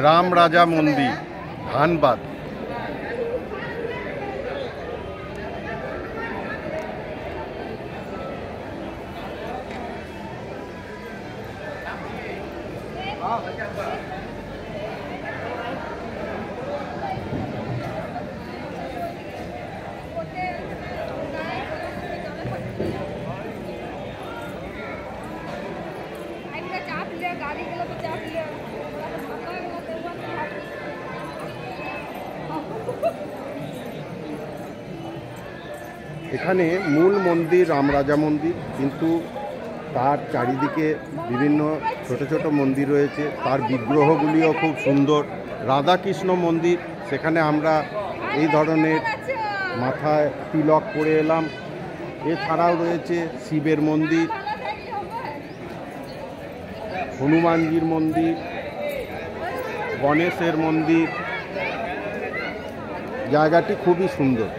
রাম রাজা মন্দির, ধানবাদ। এখানে মূল মন্দির রামরাজা মন্দির, কিন্তু তার চারিদিকে বিভিন্ন ছোট ছোট মন্দির রয়েছে। তার বিগ্রহগুলিও খুব সুন্দর। রাধাকৃষ্ণ মন্দির, সেখানে আমরা এই ধরনের মাথায় তিলক করে এলাম। এছাড়াও রয়েছে শিবের মন্দির, হনুমানজির মন্দির, গণেশের মন্দির। জায়গাটি খুবই সুন্দর।